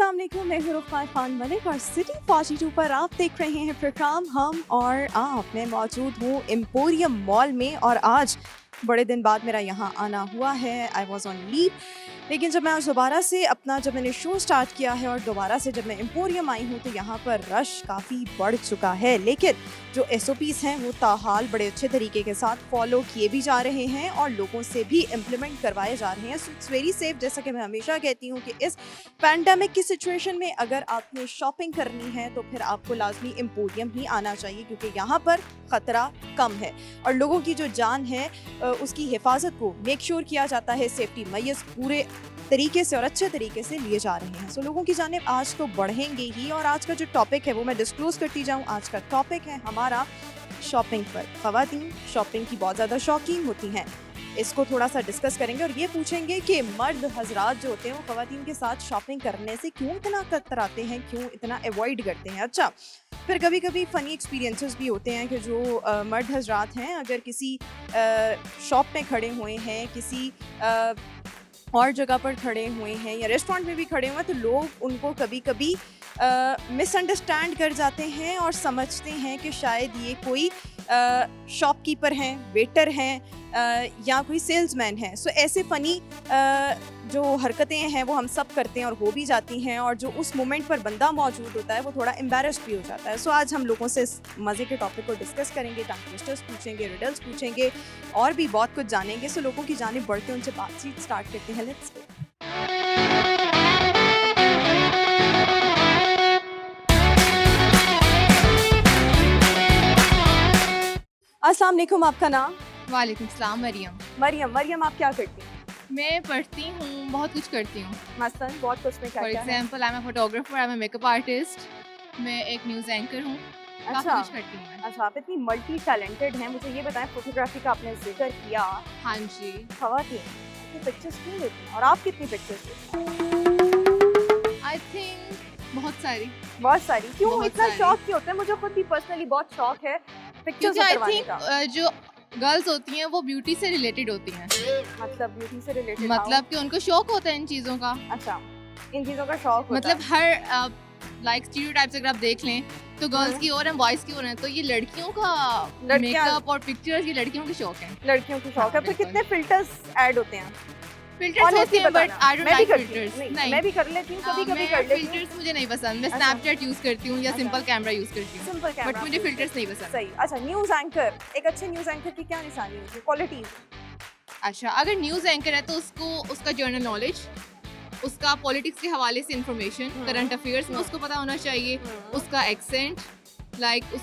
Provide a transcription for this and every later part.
अस्सलाम वालेकुम, मैं हूं रुखसार खान मलिक और सिटी 42 पर आप देख रहे हैं प्रोग्राम हम और आप। मैं मौजूद हूं एम्पोरियम मॉल में और आज बड़े दिन बाद मेरा यहाँ आना हुआ है। आई वॉज ऑन लीव, लेकिन जब मैं आज दोबारा से जब मैंने शो स्टार्ट किया है और दोबारा से जब मैं एम्पोरियम आई हूँ तो यहाँ पर रश काफ़ी बढ़ चुका है। लेकिन जो SOPs हैं वो ताहाल बड़े अच्छे तरीके के साथ फॉलो किए भी जा रहे हैं और लोगों से भी इम्प्लीमेंट करवाए जा रहे हैं। So it's very safe. जैसा कि मैं हमेशा कहती हूँ कि इस पैंडेमिक की सिचुएशन में अगर आपने शॉपिंग करनी है तो फिर आपको लाजमी एम्पोरियम ही आना चाहिए, क्योंकि यहाँ पर ख़तरा कम है और लोगों की जो जान है उसकी हिफाजत को मेक श्योर किया जाता है। सेफ्टी मेजर्स पूरे तरीके से और अच्छे तरीके से लिए जा रहे हैं। सो लोगों की जानिब आज तो बढ़ेंगे ही। और आज का जो टॉपिक है वो मैं डिस्क्लोज करती जाऊँ। आज का टॉपिक है हमारा शॉपिंग पर। ख़वातीन शॉपिंग की बहुत ज़्यादा शौकीन होती हैं, इसको थोड़ा सा डिस्कस करेंगे और ये पूछेंगे कि मर्द हजरात जो होते हैं वो ख़वातीन के साथ शॉपिंग करने से क्यों इतना कतराते हैं, क्यों इतना अवॉइड करते हैं। अच्छा, फिर कभी कभी फ़नी एक्सपीरियंसेस भी होते हैं कि जो मर्द हजरात हैं अगर किसी शॉप में खड़े हुए हैं, किसी और जगह पर खड़े हुए हैं या रेस्टोरेंट में भी खड़े हुए हैं, तो लोग उनको कभी कभी मिसअंडरस्टैंड कर जाते हैं और समझते हैं कि शायद ये कोई शॉपकीपर हैं, वेटर हैं या कोई सेल्समैन है। सो ऐसे फ़नी जो हरकतें हैं वो हम सब करते हैं और हो भी जाती हैं, और जो उस मोमेंट पर बंदा मौजूद होता है वो थोड़ा एम्बैरस भी हो जाता है। सो आज हम लोगों से इस मज़े के टॉपिक को डिस्कस करेंगे, टंग ट्विस्टर्स पूछेंगे, रिडल्स पूछेंगे और भी बहुत कुछ जानेंगे। सो लोगों की जानिब बढ़ के उनसे बातचीत स्टार्ट करते हैं। Let's go. अस्सलाम वालेकुम, आपका नाम? वालेकुम सलाम। मरियम। मरियम, आप क्या करती हैं? मैं पढ़ती हूँ, बहुत कुछ करती हूँ। मसलन बहुत कुछ में फॉर क्या-क्या है? Example I am a photographer, I am a makeup artist, मैं एक न्यूज़ एंकर हूँ, काफ़ी अच्छा कुछ करती हूँ मैं। अच्छा, आप इतनी मल्टी टैलेंटेड हैं। मुझे ये बताएं, फोटोग्राफी का आपने जिक्र किया, हाँ जी। ख़वातीन कितनी पिक्चर्स क्यों लेती हैं और आप कितनी पिक्चर्स लेती हैं? आई थिंक बहुत सारी। बहुत सारी। क्यों बहुत इतना सारी। शौक क्यों होता है? मुझे खुद भी पर्सनली बहुत शौक है पिक्चर्स क्योंकि आई उतरवाने थिंक का। जो गर्ल्स होती हैं वो ब्यूटी से रिलेटेड होती हैं, मतलब ब्यूटी से रिलेटेड मतलब कि उनको शौक होता है इन चीज़ों का। अच्छा, इन चीज़ों का शौक होता मतलब हर लाइक स्टीरियोटाइप्स अगर आप देख लें तो गर्ल्स हाँ। की और हम बॉयज़ की और हैं, तो ये लड़कियों का लड़कियाँ- मेकअप और पिक्चर्स ये लड़कियों के शौक हैं। लड़कियों की शौक है। हाँ, फिर बिल्कुल। कितने फिल्टर्स ऐड होते हैं? फिल्टर्स होते Honestly हैं बट बताना। आई डोंट मैं भी लाइक करती हूँ। फिल्टर्स। नहीं, मैं भी कर लेती हूँ, कभी-कभी मैं कर लेती हूँ। फिल्टर्स मुझे नहीं पसंद। मैं अच्छा। स्नैपचैट यूज करती हूँ या अच्छा। सिंपल कैमरा यूज करती हूँ, सिंपल कैमरा बट मुझे आपको फिल्टर्स नहीं पसंद। सही। अच्छा, न्यूज़ एंकर, एक अच्छे न्यूज़ एंकर की क्या निशानी होती है? क्वालिटीज़? अच्छा, अगर न्यूज एंकर है तो उसको उसका जर्नल नॉलेज, उसका पॉलिटिक्स के हवाले से इंफॉर्मेशन, करंट अफेयर्स में उसको पता होना चाहिए, उसका एक्सेंट, लाइक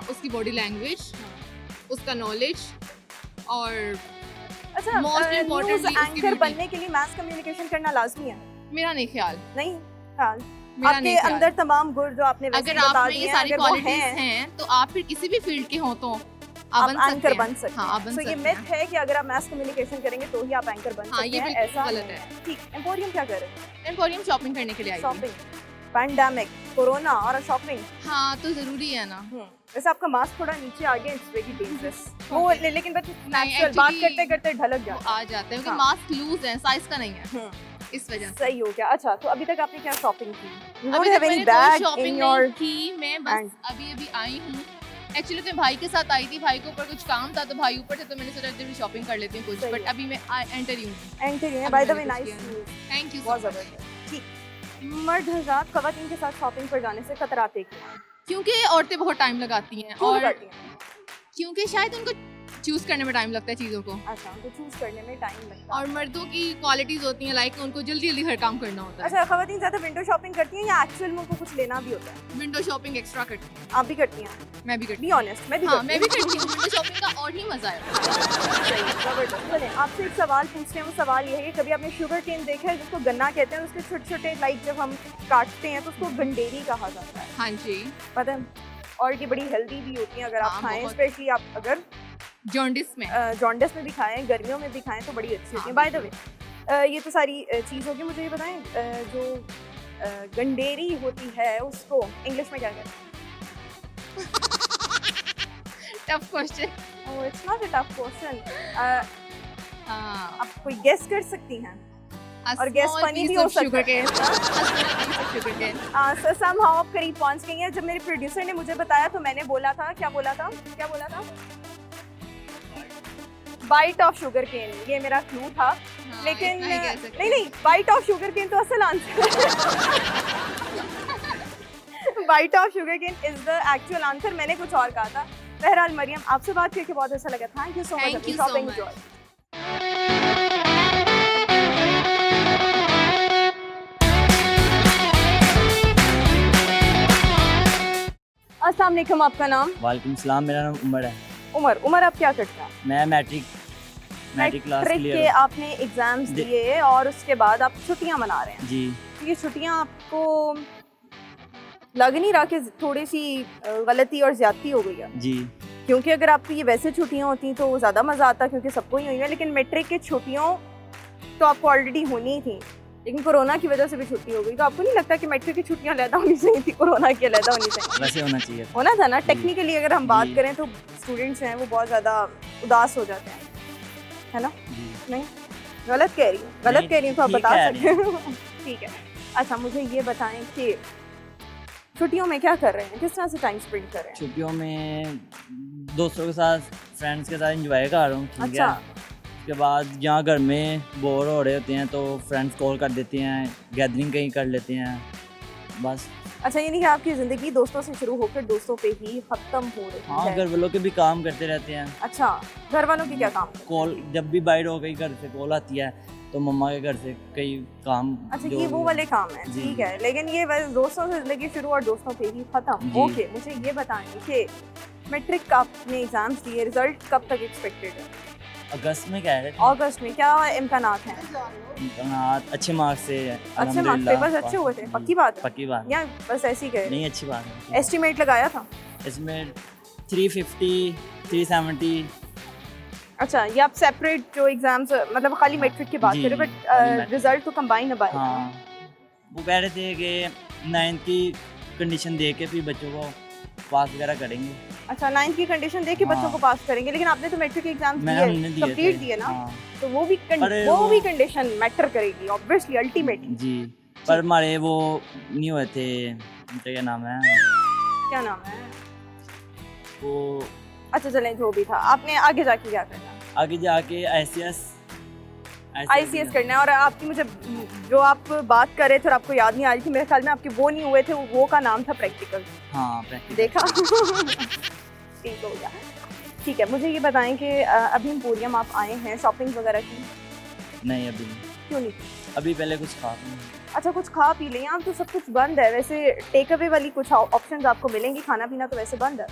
उसकी बॉडी लैंग्वेज, उसका नॉलेज और अच्छा, Most न्यूज़ importantly, उसकी एंकर beauty। बनने के लिए मास कम्युनिकेशन करना लाज़मी है? मेरा नहीं ख्याल। नहीं? हाँ। मेरा आपके नहीं ख्याल। अंदर तमाम गुण जो आपने वैसे अगर बता आप में दिए ये हैं, सारी अगर वो क्वालिटीज हैं, हैं तो आप फिर किसी भी फील्ड के हो तो आप बन सकते एंकर हैं। बन सकते हाँ, हैं। आप बन तो ये सकते मिथ हैं। है कि अगर आप मास कम्युनिकेशन करेंगे तो ही आप एंकर बन हाँ, सकते ये हैं, बिल्कुल ऐसा गलत नहीं है। ठीक, एम्पोरियम क्या कर रहे हैं? एम्पोरियम शॉपिंग करने के लिए आई थी। शॉपिंग, पैंडेमिक, कोरोना और शॉपिंग। हाँ, तो जरूरी है ना। वैसे आपका मास्क थोड़ा नीचे आ गया, इट्स वेरी डेंजरस। वो Okay. लेकिन बस नहीं, नेचुरल बात actually करते करते ढलक वो जाता आ जाते हैं क्योंकि हाँ। मास्क लूज है, साइज का नहीं है, है। इस वजह से। सही हो गया। अच्छा, तो अभी तक आपने क्या शॉपिंग की? You don't अभी have तक any मैंने कोई bag in शॉपिंग your नहीं की, मैं बस hand? अभी आई हूँ। एक्चुअली मैं भाई के साथ आई थी, भाई के ऊपर कुछ काम था तो भाई ऊपर थे, तो मैंने सोचा जब शॉपिंग कर लेती हूँ कुछ, सही बट है। अभी मैं एंटर ही हूँ। एंटर है। अभी बाय द मैंने वे, कुछ नाइस किया न्यूज़, थैंक यू। बहुत ज़बरदस्त। ठीक, मर्द हज़रात ख़वातीन के साथ शॉपिंग पर जाने से कतराते क्यों हैं? क्योंकि औरतें बहुत टाइम लगाती हैं क्यों और लगाती हैं? क्योंकि शायद उनको चूज करने में टाइम लगता है चीज़ों को, अच्छा, उनको चूज़ करने में टाइम लगता और है। मर्दों की क्वालिटीज होती हैं लाइक उनको जल्दी जल्दी हर काम करना होता है। अच्छा, ख़वातीन ज़्यादा विंडो शॉपिंग करती हैं या एक्चुअल में उनको कुछ लेना भी होता है? विंडो शॉपिंग एक्स्ट्रा करती हैं, आप भी करती हैं? मैं भी करती बी ऑनेस्ट, मैं भी हूँ। हाँ, करती मैं भी करती हूँ। विंडो शॉपिंग का और ही मजा है। सही, ज़बरदस्त। चलें, आपसे एक सवाल पूछते हैं। वो सवाल ये है कि कभी आपने शुगर केन देखा है, जिसको गन्ना कहते हैं, उसके छोटे-छोटे लाइक जब हम काटते हैं तो उसको गंडेरी कहा जाता है, हाँ जी। पता है? और ये बड़ी हेल्दी भी होती हैं अगर आप हाँ, खाएं, बहुत। स्पेशली आप अगर जॉन्डिस में। जॉन्डिस में भी खाएं, गर्मियों में भी खाएं तो बड़ी अच्छी होती हाँ, है। बाय द वे, ये तो सारी चीज़ होगी। मुझे ये बताएं, जो गंडेरी होती है उसको इंग्लिश में क्या कहते हैं? Tough question. Oh, it's not a tough question. हाँ, आप कोई गेस कर सकती हैं? और गैस फनी भी हो सकता है। समहाउ आप करीब पहुंच गई हैं। जब मेरे प्रोड्यूसर ने मुझे बताया तो मैंने बोला था, क्या बोला था? बाइट ऑफ शुगर केन, ये मेरा क्लू था। लेकिन नहीं, बाइट ऑफ शुगर केन तो असल आंसर है। Bite of sugar cane is the actual answer. मैंने कुछ और कहा था। बहरहाल मरियम, आपसे बात करके बहुत अच्छा लगा। Thank you so much. Shopping enjoy. अस्सलाम वालेकुम, आपका नाम? वालेकुम सलाम, मेरा नाम उमर है। उमर, आप क्या करते हैं? मैं मैट्रिक क्लास क्लियर के आपने एग्जाम्स दिए और उसके बाद आप छुट्टियां मना रहे हैं जी। ये छुट्टियां आपको लग नहीं रहा कि थोड़ी सी गलती और ज्यादती हो गई है? जी, क्योंकि अगर आपकी ये वैसे छुट्टियां होती तो ज़्यादा मज़ा आता, क्योंकि सबको ही हुई है। लेकिन मैट्रिक की छुट्टियों तो आपको ऑलरेडी होनी ही थी, लेकिन कोरोना की वजह से भी छुट्टी हो गई। तो आपको नहीं लगता कि मैट्रिक की छुट्टियां अलहदा होनी चाहिए थी, कोरोना की अलहदा होनी चाहिए? वैसे होना चाहिए, होना था ना। टेक्निकली अगर हम बात करें तो स्टूडेंट्स हैं वो बहुत ज़्यादा उदास हो जाते हैं, है ना? नहीं, गलत कह रही हूँ तो आप बता सकते हो। ठीक है। अच्छा, मुझे ये बताएं कि छुट्टियों में क्या कर रहे हैं, किस तरह से टाइम स्पेंड कर रहे हैं? छुट्टियों में दोस्तों के साथ, फ्रेंड्स के साथ एंजॉय कर रहा हूँ। ठीक है। उसके बाद यहाँ घर में बोर हो रहे होते हैं तो फ्रेंड्स कॉल कर देते हैं, गैदरिंग कहीं कर लेते हैं, बस। अच्छा, ये नहीं कि आपकी ज़िंदगी दोस्तों से शुरू होकर दोस्तों पे ही ख़त्म हो रही है? हाँ, घर वालों के भी काम करते रहते हैं। अच्छा, घर वालों की क्या काम? कॉल जब भी बाहर हो गई घर से कॉल आती है तो मम्मा के घर से कई काम। अच्छा, ये वो वाले काम है। ठीक है। लेकिन ये बस दोस्तों से ज़िंदगी शुरू और दोस्तों पे ही ख़त्म। ओके, मुझे ये बताएं कि मैट्रिक का आपने एग्जाम्स दिए, रिजल्ट कब तक एक्सपेक्टेड है? अगस्त में कह रहे थे। अगस्त में। क्या इम्कानात हैं? इम्कानात अच्छे मार्क्स से। अच्छे मार्क्स, पेपर्स अच्छे हुए थे? पक्की बात है? पक्की बात। या बस ऐसी कह? नहीं, अच्छी बात है। एस्टिमेट लगाया था? इसमें 350, 370। अच्छा, ये आप सेपरेट जो एग्जाम्स, मतलब खाली मैट्रिक की बात करें, बट रिजल्ट तो कंबाइन है। हाँ, वो कह रहे थे कि 9 की कंडीशन दे के फिर बच्चों को पास वगैरह करेंगे। अच्छा, 9 की कंडीशन दे के बच्चों को पास करेंगे। लेकिन आपने तो मैट्रिक एग्जाम्स दिए, कंप्लीट दिए ना? तो वो भी कंडीशन मैटर करेगी ऑब्वियसली, अल्टीमेटली। जी, पर हमारे वो नहीं हुए थे, क्या नाम है? क्या नाम है वो? अच्छा, चलें, जो भी था। आपने आगे जाके क्या करना? आगे जाके ICS करना है। और आपकी, मुझे जो आप बात कर रहे थे और आपको याद नहीं आ रही थी, मेरे ख्याल में आपके वो नहीं हुए थे, वो का नाम था प्रैक्टिकल। हाँ, प्रैक्टिकल। देखा? ठीक हो गया। ठीक है, मुझे ये बताएं कि अभी एम्पोरियम आप आए हैं, शॉपिंग वगैरह की? नहीं, अभी नहीं। क्यों नहीं? अभी पहले कुछ खा पी। अच्छा, कुछ खा पी लें। यहाँ तो सब कुछ बंद है। वैसे टेक अवे वाली कुछ ऑप्शंस आपको मिलेंगी, खाना पीना तो वैसे बंद है।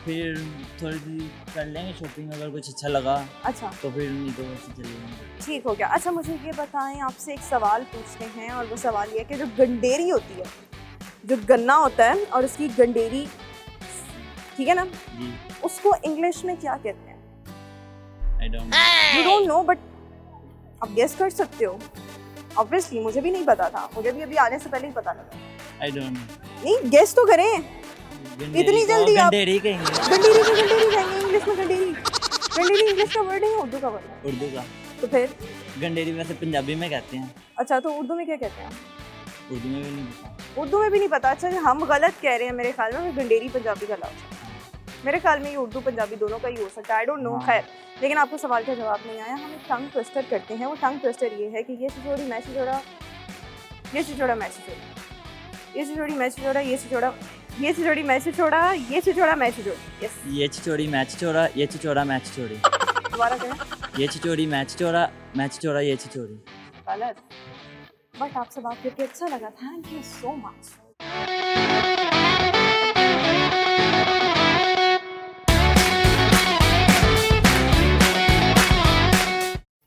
फिर थोड़ी सी कर लेंगे शॉपिंग, अगर कुछ अच्छा लगा। अच्छा, तो फिर नहीं तो वैसे चलेंगे। ठीक हो गया। अच्छा, मुझे ये बताएं, आपसे एक सवाल पूछते हैं, और वो सवाल ये है कि जो गंडेरी होती है, जो गन्ना होता है और उसकी गंडेरी, ठीक है ना जी, उसको इंग्लिश में क्या कहते हैं? आई don't no. You don't know, but आप गेस कर सकते हो। ऑब्वियसली मुझे भी नहीं पता था, मुझे भी अभी आने से पहले ही पता लगा। आई डोंट नो। नहीं, गेस तो करें, इतनी जल्दी आप गंडेरी कहेंगे। गंडेरी कहेंगे इंग्लिश में? गंडेरी इंग्लिश का वर्ड नहीं है, उर्दू का वर्ड है। उर्दू का? तो फिर गंडेरी वैसे पंजाबी में कहते हैं। अच्छा, तो उर्दू में क्या कहते हैं? उर्दू में भी नहीं पता। उर्दू में भी नहीं पता? अच्छा, हम गलत कह रहे हैं मेरे ख्याल में। गंडेरी पंजाबी का लफ्ज़ है मेरे ख्याल में, ये उर्दू पंजाबी दोनों का ही हो सकता है। आई डोंट नो। खैर, लेकिन आपको सवाल का जवाब नहीं आया। हम एक टंग ट्विस्टर करते हैं। वो टंग ट्विस्टर ये है कि ये छिछोड़ी मैं छिछोड़ा, ये छिछोड़ा मैं छिछोड़ी, ये छिछोड़ी मैं छिछोड़ा, ये छिछोड़ा, ये छिछोड़ी मैं छिछोड़ा, ये छिछोड़ा मैं छिछोड़ी। यस, ये छिछोड़ी मैं छिछोड़ा, ये छिछोड़ा मैं छिछोड़ी। दोबारा करें। ये छिछोड़ी मैं छिछोड़ा, मैं छिछोड़ा ये छिछोड़ी। गलत। बट आपसे बात करके अच्छा लगा। Thank you so much.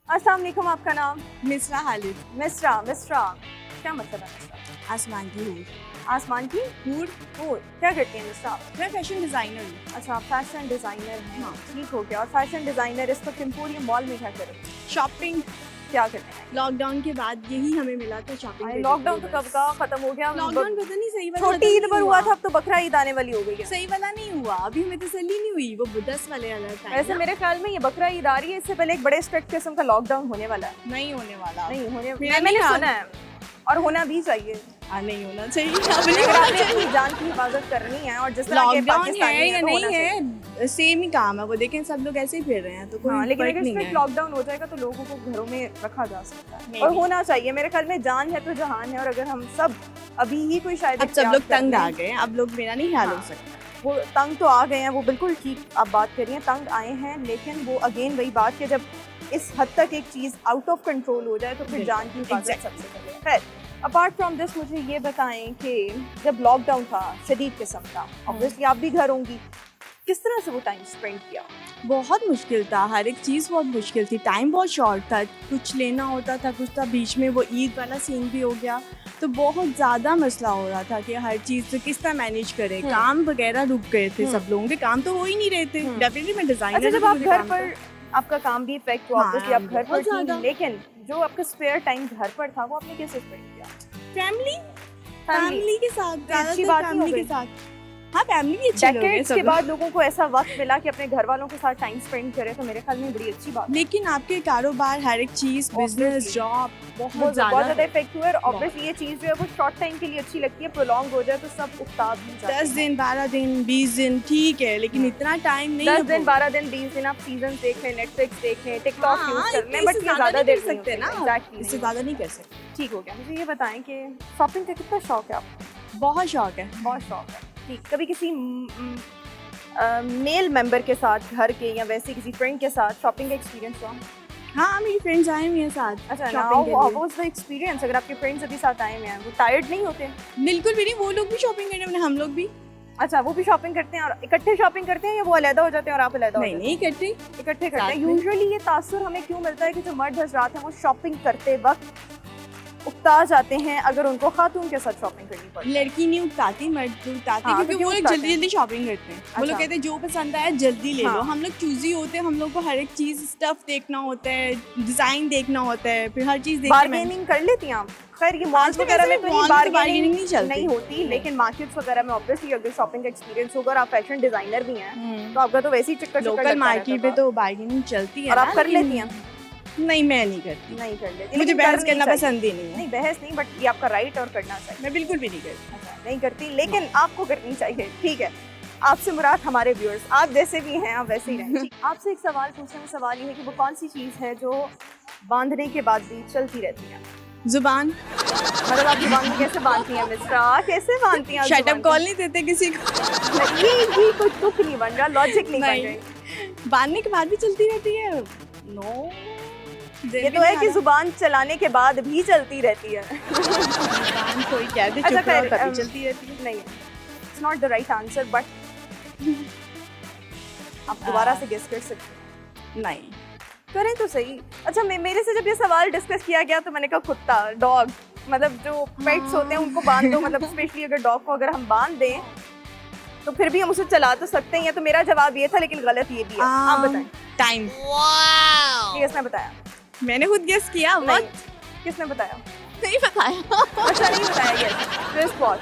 अस्सलाम वालेकुम, आपका नाम? मिस्रा हालिद। मिस्रा क्या मतलब है मिस्रा? आसमान की हूर। आसमान की हूर? क्या करती हैं मिस्रा? मैं फैशन डिज़ाइनर हूँ। अच्छा, फैशन डिज़ाइनर हैं। हाँ। ठीक हो गया। और फैशन डिज़ाइनर इस वक्त एम्पोरियम मॉल में क्या करें? शॉपिंग। क्या करने आए? लॉकडाउन के बाद यही हमें मिला था शॉपिंग। लॉकडाउन तो कब का खत्म हो गया? लॉकडाउन पता नहीं सही वाला छोटी ईद पर हुआ था, अब तो बकरा ईद आने वाली हो गई है। सही वाला नहीं हुआ, अभी हमें तसल्ली नहीं हुई, वो 10 वाले अलग था। वैसे मेरे ख्याल में ये बकरा ईद आ रही है, इससे पहले एक बड़े स्ट्रिक्ट किस्म का लॉकडाउन होने वाला है। नहीं होने वाला, नहीं होने, मेरा मैंने नहीं सुना है और होना भी चाहिए। नहीं होना चाहिए। अगर आपने अपनी जान की हिफाजत करनी है और जिस तरह के लॉकडाउन पाकिस्तानी है या तो नहीं होना चाहिए। है, सेम ही काम है वो, देखें सब लोग ऐसे ही फिर रहे हैं, तो कोई हाँ, लेकिन फर्क अगर नहीं स्ट्रिक्ट है। लॉकडाउन हो जाएगा तो लोगों को घरों में रखा जा सकता है नहीं, और नहीं। होना चाहिए। मेरे ख्याल में जान है तो जहान है, और अगर हम सब अभी ही कोई शायद अब सब एहतियात लोग कर तंग लें- आ गए हैं, अब लोग मेरा नहीं ख्याल हो हाँ। सकता। वो तंग तो आ गए हैं, वो बिल्कुल ठीक आप बात कर रही हैं, तंग आए हैं, लेकिन वो अगेन वही बात कि जब इस हद तक एक चीज़ आउट ऑफ कंट्रोल हो जाए तो फिर बिल्कुल, जान की हिफाजत exactly. सबसे पहले। खैर, अपार्ट फ्रॉम दिस मुझे ये बताएं कि जब लॉकडाउन था शदीद किस्म का, ऑब्वियसली आप भी घर होंगी, किस तरह से वो टाइम स्पेंड किया? बहुत मुश्किल था, हर एक चीज़ बहुत मुश्किल थी, टाइम बहुत शॉर्ट था, कुछ लेना होता था, कुछ था, बीच में वो ईद वाला सीन भी हो गया, तो बहुत ज़्यादा मसला हो रहा था कि हर चीज़ तो किस तरह मैनेज करें। काम वगैरह रुक गए थे, सब लोगों के काम तो हो ही नहीं रहे थे। डेफिनेटली मैं डिज़ाइनर। अच्छा, जब आप घर पर आपका काम भी इफेक्ट हुआ, हाँ, ऑब्वियसली आप घर पर बहुत ज़्यादा। थी, लेकिन जो आपका स्पेयर टाइम घर पर था वो आपने कैसे स्पेंड किया? फैमिली के साथ, अच्छी ज़्यादातर बात नहीं हो फैमिली के गई। साथ। हाँ, फैमिली भी अच्छे लोग हैं डेकेड्स सब के लोग। बाद लोगों को ऐसा वक्त मिला कि अपने घर वालों के साथ टाइम स्पेंड करें, तो मेरे ख्याल में बड़ी अच्छी बात है। लेकिन आपके कारोबार, हर एक चीज़, बिजनेस, Obviously. जॉब बहुत बहुत ज़्यादा ज़्यादा। इफेक्ट हुआ है, और ऑब्वियसली ये चीज़ जो है वो शॉर्ट टाइम के लिए अच्छी लगती है, प्रोलॉन्ग हो जाए तो सब उकताब ही जाते 10 हैं। दिन, 12 दिन, 20 दिन ठीक है, लेकिन इतना टाइम नहीं 10 दिन, 12 दिन, 20 दिन आप सीजन देख लें, नेटफ्लिक्स देख लें, टिकटॉक हाँ, यूज कर लें, इससे बट ये ज़्यादा नहीं देर कर सकते ना, एग्जैक्टली इससे ज़्यादा नहीं कर सकते। ठीक हो गया। मुझे ये बताएं कि शॉपिंग का कितना शौक है आपको? बहुत शौक है। बहुत शौक है। ठीक, कभी किसी मेल मेंबर के साथ घर के या वैसे किसी फ्रेंड के साथ शॉपिंग का एक्सपीरियंस हुआ? हाँ, मेरी फ्रेंड्स आए हुए हैं साथ। अच्छा, shopping के हाउ लिए। Was the experience? अगर आपके फ्रेंड्स अभी साथ आए हुए हैं, वो टायर्ड नहीं होते? बिल्कुल भी नहीं, वो लोग भी शॉपिंग करने वाले, हम लोग भी। अच्छा, वो भी शॉपिंग करते हैं और इकट्ठे शॉपिंग करते हैं या वो अलग हो जाते हैं और आप अलग हो नहीं जाते नहीं करते। हैं? इकट्ठे करते साथ हैं। में। यूजुअली ये तासुर हमें क्यों मिलता है कि जो मर्द हजरात हैं वो शॉपिंग करते वक्त उकता जाते हैं अगर उनको खातून के साथ शॉपिंग करनी पड़े? लड़की नहीं उठाती, मर्द उठाते, हाँ, क्योंकि तो क्यों वो लोग उठाते जल्दी हैं? जल्दी शॉपिंग करते हैं। वो लोग अच्छा। कहते हैं जो पसंद आया जल्दी ले लो। हाँ। हम लोग चूजी होते हैं, हम लोग को हर एक चीज़, स्टफ देखना होता है, डिज़ाइन देखना होता है, फिर हर चीज़ देखते हैं। बार्गेनिंग कर लेती हैं आप? खैर ये मॉल्स आजकल वगैरह में वैसे तो mall ये में तो बार्गेनिंग bargaining नहीं चलती। नहीं होती, लेकिन मार्केट्स वगैरह में ऑब्वियसली अगर शॉपिंग का एक्सपीरियंस होगा और आप फैशन डिजाइनर भी हैं तो आपका तो वैसे ही चक्कर लोकल मार्केट पे तो बार्गेनिंग चलती है और ना, आप कर लेकिन- लेती हैं? नहीं, मैं नहीं करती। नहीं कर लेती, मुझे लेकिन बहस करनी करना चाहिए। पसंद ही नहीं है। नहीं, बहस नहीं, बट ये आपका राइट और करना चाहिए। मैं बिल्कुल भी नहीं करती। अच्छा, नहीं करती, लेकिन आपको करनी चाहिए। ठीक है, आपसे मुराद हमारे व्यूअर्स, आप जैसे भी हैं आप वैसे ही रहें। ठीक, आपसे एक सवाल पूछने में सवाल ये है कि वो कौन सी चीज़ है जो बांधने के बाद भी चलती रहती है? जुबान। मतलब आप जुबान को कैसे बांधती हैं मिस्रा? कैसे बांधती हैं आप शट जुबान अप को? कॉल नहीं देते किसी को। ये कोई तुक नहीं बन रहा, लॉजिक नहीं बन नहीं। रही। बांधने के बाद भी चलती रहती है। नो, ये तो है कि जुबान चलाने के बाद भी चलती रहती है। जुबान कोई कहते अच्छा, चुप रहो खैर, तभी चलती रहती है। नहीं, it's not the right answer, but आप दोबारा से गेस कर सकते हैं। नहीं, करें तो सही। अच्छा, मेरे से जब ये सवाल डिस्कस किया गया तो मैंने कहा कुत्ता, डॉग, मतलब जो पेट्स होते हैं उनको बांध दो, मतलब स्पेशली अगर डॉग को अगर हम बांध दें तो फिर भी हम उसे चला तो सकते हैं। या तो मेरा जवाब ये था, लेकिन गलत ये भी है। आप बताएं। टाइम। ये किसने बताया? मैंने खुद गेस किया। नहीं, What? किसने बताया? नहीं बताया। अच्छा, नहीं बताया। Yes, wrist watch.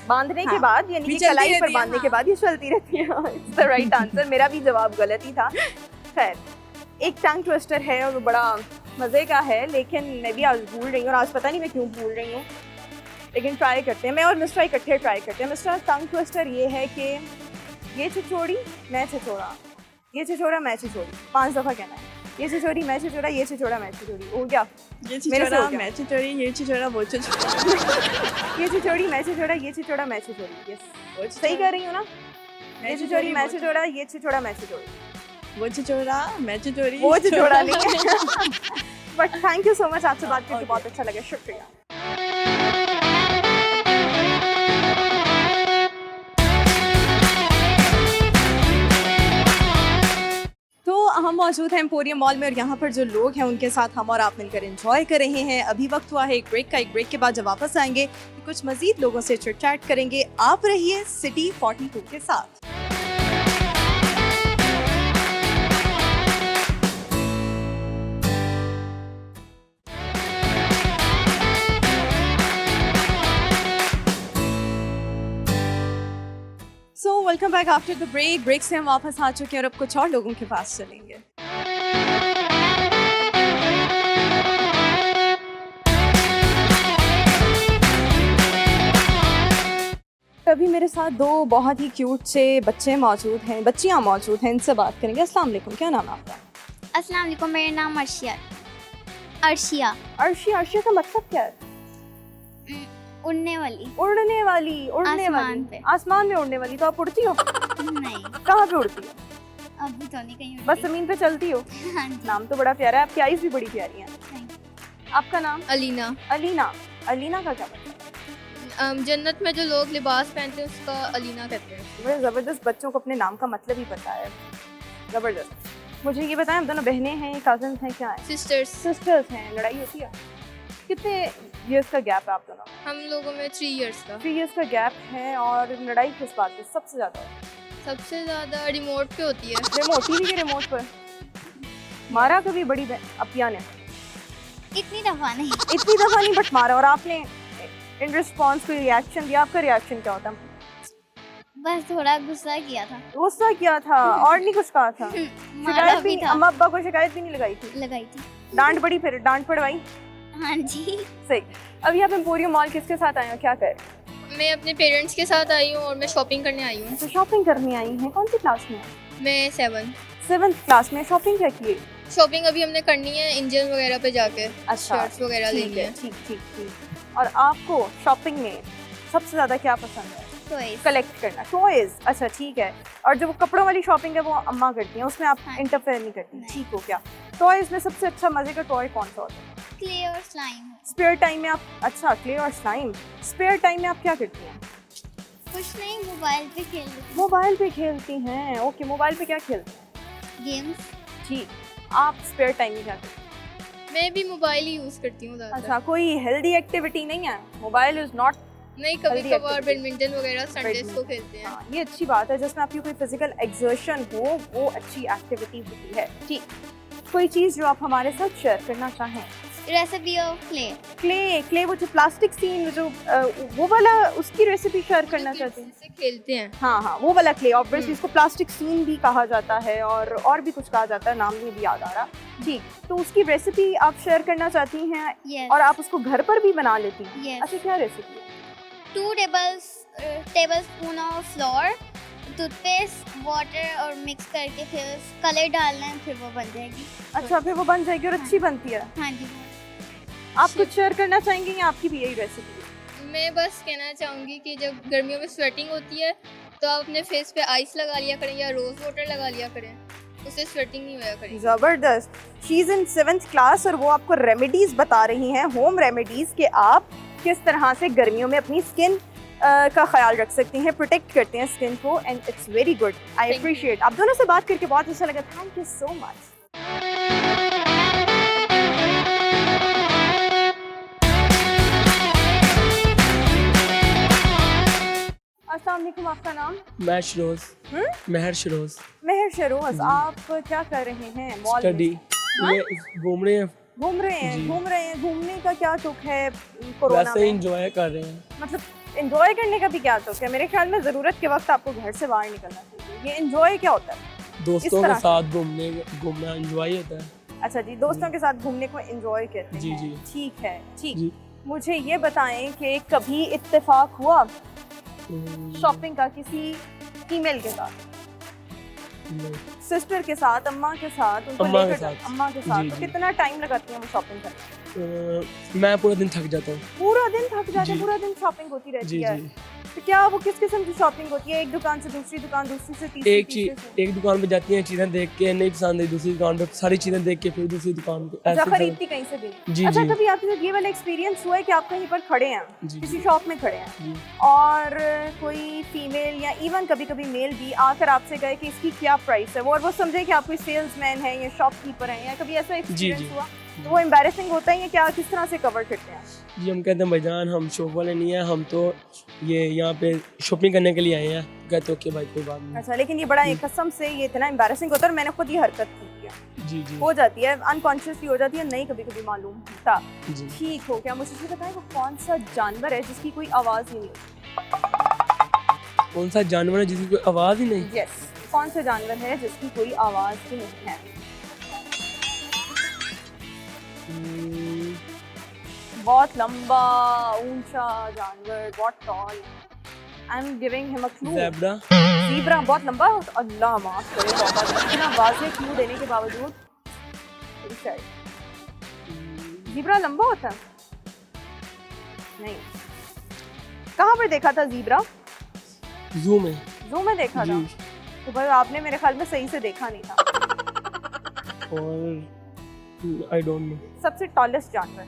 बांधने के हाँ, बाद यानी भी कि चलती कलाई पर रहती है, बांधने के हाँ। बाद ये चलती रहती है। It's the right answer. मेरा भी जवाब गलत ही था। खैर, एक टंग ट्विस्टर है और वो बड़ा मज़े का है, लेकिन मैं भी आज भूल रही हूँ और आज पता नहीं मैं क्यों भूल रही हूँ, लेकिन ट्राई करते हैं। मैं और मिस्टर इकट्ठे ट्राई करते हैं। मिस्टर, टंग ट्विस्टर ये है कि ये छिछोड़ी मैं छिछोड़ा, ये छिछोड़ा मैं छिछोड़ी, 5 दफ़ा कहना है। ये छिछोड़ी मैं छिछोड़ा, ये छिछोड़ा मैं छिछोड़ी। हो गया? ये मेरे से छिछोड़ा, हो गया। मैं छिछोड़ी, ये छिछोड़ा, वो छिछोड़ा। ये छिछोड़ी मैं छिछोड़ा, ये छिछोड़ा मैं छिछोड़ी। यस, वो सही कर रही हूँ ना? मैं ये छिछोड़ी मैं वो छिछोड़ा, ये छिछोड़ा मैं छिछोड़ी। वो छिछोड़ा, मैं छिछोड़ी, वो छिछोड़ा नहीं है। But thank you so much, आपसे बात करके Okay. बहुत अच्छा लगा। शुक्रिया। तो हम मौजूद हैं एम्पोरियम मॉल में और यहाँ पर जो लोग हैं उनके साथ हम और आप मिलकर एंजॉय कर रहे हैं। अभी वक्त हुआ है एक ब्रेक का। एक ब्रेक के बाद जब वापस आएंगे कुछ मजीद लोगों से चिट चैट करेंगे। आप रहिए सिटी 42 के साथ। Welcome back after the break से हम वापस आ चुके हैं और अब कुछ और लोगों के पास चलेंगे। अभी मेरे साथ दो बहुत ही क्यूट से बच्चे मौजूद हैं, बच्चियां मौजूद हैं, इनसे बात करेंगे। अस्सलाम वालेकुम, क्या नाम है आपका? अस्सलाम वालेकुम, मेरा नाम अर्शिया। अर्शिया का मतलब क्या है? उड़ने वाली। उड़ने वाली, उड़ने आसमान वाली पे। आसमान में उड़ने वाली। तो आप उड़ती हो? नहीं, कहाँ पे उड़ती हो? अभी तो नहीं कहीं बस जमीन पे चलती हो? हाँ जी। नाम तो बड़ा प्यारा है, आपकी आईज भी बड़ी प्यारी हैं। Thank आपका नाम? अलीना। अलीना। अलीना का क्या मतलब? जन्नत में जो लोग लिबास पहनते हैं उसका अलीना कहते हैं। बड़े ज़बरदस्त, बच्चों को अपने नाम का मतलब ही पता है, ज़बरदस्त। मुझे ये बताएं, हम दोनों बहनें हैं, कज़न्स हैं, क्या हैं? सिस्टर्स हैं। लड़ाई होती है? कितने इयर्स का गैप है आप दोनों में? हम लोगों में 3 इयर्स का। 3 इयर्स का गैप है। और लड़ाई किस बात पे सबसे ज़्यादा होती है? सबसे ज़्यादा रिमोट पे होती है। रिमोट, टीवी के रिमोट पर मारा कभी बड़ी अपिया ने? इतनी दफा नहीं। इतनी दफ़ा नहीं, बट मारा। और आपने इन रिस्पॉन्स कोई रिएक्शन दिया? आपका रिएक्शन क्या होता? बस थोड़ा गुस्सा किया था। गुस्सा किया था और नहीं कुछ कहा था? मारा शिकायत भी भी, था। अम्मा अब्बा को शिकायत भी नहीं लगाई थी? लगाई थी। डांट पड़ी? फिर डांट पड़वाई? हाँ जी। सही। अभी आप एम्पोरियम मॉल किसके साथ आए हो, क्या कर? मैं अपने पेरेंट्स के साथ आई हूँ और मैं शॉपिंग करने आई हूँ। तो शॉपिंग करने आई हैं। कौन सी क्लास में? मैं 7th क्लास में। शॉपिंग क्या की? शॉपिंग अभी हमने करनी है इंजन वगैरह पे जाके। अच्छा, शर्ट्स वगैरह ठीक लेनी है, है। ठीक। और आपको शॉपिंग में सबसे ज़्यादा क्या पसंद है? टॉयज। कलेक्ट करना, टॉयज। अच्छा, ठीक है। और जो कपड़ों वाली शॉपिंग है वो अम्मा करती हैं, उसमें आप हाँ। इंटरफेयर नहीं करती? नहीं। ठीक हो क्या? टॉयज में सबसे अच्छा मज़े का टॉय कौन सा होता है? क्ले और स्लाइम। स्पेयर टाइम में आप? अच्छा, क्ले और स्लाइम। स्पेयर टाइम में आप क्या करती हैं? कुछ नहीं, मोबाइल पे खेल लेती मोबाइल पे खेलती हैं। ओके, मोबाइल पे क्या खेलते हैं? हूँ। गेम्स। ठीक। आप स्पेयर टाइम में क्या करते हैं? मैं भी मोबाइल ही यूज़ करती हूँ ज़्यादातर। अच्छा, कोई हेल्दी एक्टिविटी नहीं है? Mobile is not. नहीं, कभी healthy कभार activity। बैडमिंटन वगैरह संडेज बैडमिंटन। को खेलते हैं। हाँ, ये अच्छी बात है, जिसमें आपकी कोई फिजिकल एक्सर्शन हो, वो अच्छी एक्टिविटी होती है। ठीक। कोई चीज़ जो आप हमारे साथ शेयर करना चाहें? Recipe of clay. क्ले वो जो प्लास्टिक सीन जो वो वाला, उसकी रेसिपी शेयर करना चाहते हैं? से खेलते हैं। हाँ, वो वाला क्ले। ऑब्वियसली इसको प्लास्टिक सीन भी कहा जाता है और भी कुछ कहा जाता है, नाम नहीं भी याद आ रहा। ठीक, तो उसकी रेसिपी आप शेयर करना चाहती हैं? यस। और आप उसको घर पर भी बना लेती हैं? Yes. अच्छा, क्या रेसिपी है? 2 tablespoon of floor, toothpaste, water और मिक्स करके फिर कलर डालना है, फिर वो बन जाएगी। अच्छा, फिर वो बन जाएगी और अच्छी बनती है। हाँ जी। आप कुछ शेयर करना चाहेंगे या आपकी भी यही रेसिपी है? मैं बस कहना चाहूँगी कि जब गर्मियों में स्वेटिंग होती है तो आप अपने फेस पे आइस लगा लिया करें या रोज़ वाटर लगा लिया करें, उससे स्वेटिंग नहीं होया करेगी। ज़बरदस्त। She is in 7th class और वो आपको रेमेडीज़ बता रही हैं, होम रेमेडीज़, कि आप किस तरह से गर्मियों में अपनी स्किन का ख्याल रख सकती हैं, प्रोटेक्ट करते हैं स्किन को। And it's very good, I Thank you. Appreciate. आप दोनों से बात करके बहुत अच्छा लगा। Thank you so much. अस्सलाम वालेकुम, आपका नाम? महर शरोज। महर शरोज। मेहर शरोज। आप क्या कर रहे हैं मॉल में? स्टडी। ये घूम रहे हैं, घूम रहे हैं? जी। घूमने का क्या तुक है कोरोना वैसे में? इंजॉय कर रहे हैं। मतलब एंजॉय करने का भी क्या तुक है? मेरे ख्याल में ज़रूरत के वक्त आपको घर से बाहर निकलना चाहिए। ये एंजॉय क्या होता है? दोस्तों तरह के से। साथ घूमना इंजॉय होता है। अच्छा जी, दोस्तों के साथ घूमने को एंजॉय कहते हैं। जी, जी। ठीक है, ठीक। जी। मुझे ये बताएं कि कभी इत्तेफाक हुआ हम्म, शॉपिंग का किसी फीमेल के साथ, नहीं। सिस्टर के साथ, अम्मा के साथ, उनको अम्मा के लेकर साथ। अम्मा के साथ? जी, तो जी। कितना टाइम लगाती हैं वो शॉपिंग करने? मैं पूरा दिन थक जाता हूँ। पूरा दिन थक जाते हैं? जी। पूरा दिन शॉपिंग होती रहती जी, है? जी। तो क्या वो किस किस्म की शॉपिंग होती है? एक दुकान से दूसरी दुकान, दूसरी से तीसरी, एक तीसरी चीज से? एक दुकान पे जाती हैं, चीजें देख के नहीं पसंद आई, दूसरी दुकान पे सारी चीजें देख के फिर दूसरी दुकान पे अच्छा, ऐसे खरीदती कहीं से भी? जी, अच्छा, जी। कभी आपके साथ ये वाला एक्सपीरियंस हुआ है कि आप कहीं पर खड़े हैं, जी, किसी जी। शॉप में खड़े हैं, जी। और कोई फीमेल या इवन कभी कभी मेल भी आकर आपसे कहे कि इसकी क्या प्राइस है, और वो समझे कि आप कोई सेल्समैन है या शॉपकीपर हैं, या कभी ऐसा एक्सपीरियंस जी। हुआ? तो वो एम्बैरेसिंग होता है या क्या, किस तरह से कवर करते हैं? जी, हम कहते हैं भाईजान हम शॉप वाले नहीं हैं, हम तो ये यहाँ पे शॉपिंग करने के लिए आए हैं। कहते ओके भाई, कोई बात नहीं। अच्छा, लेकिन ये बड़ा एक कसम से ये इतना एम्बैरेसिंग होता है, और मैंने खुद ये हरकत की है। जी, जी। हो जाती है, अनकॉन्शियसली हो जाती है, नहीं कभी कभी मालूम होता। जी। ठीक हो क्या? मुझे ये बताएं वो कौन सा जानवर है जिसकी कोई आवाज़ ही नहीं होती? कौन सा जानवर है जिसकी कोई आवाज़ ही नहीं? यस, कौन सा जानवर है जिसकी कोई आवाज़ ही नहीं है? बहुत लंबा ऊंचा जानवर, बहुत tall. I am giving him a clue. Zebra. Zebra बहुत लंबा। अल्लाह माफ करे बाबा, इतना वाज़ेह क्लू देने के बावजूद। ज़ीब्रा लंबा होता है? नहीं। कहाँ पर देखा था ज़ीब्रा? ज़ू में। ज़ू में देखा था? जी। तो भाई आपने मेरे ख्याल में सही से देखा नहीं था। और आई डोंट नो। सबसे टॉलेस्ट जानवर।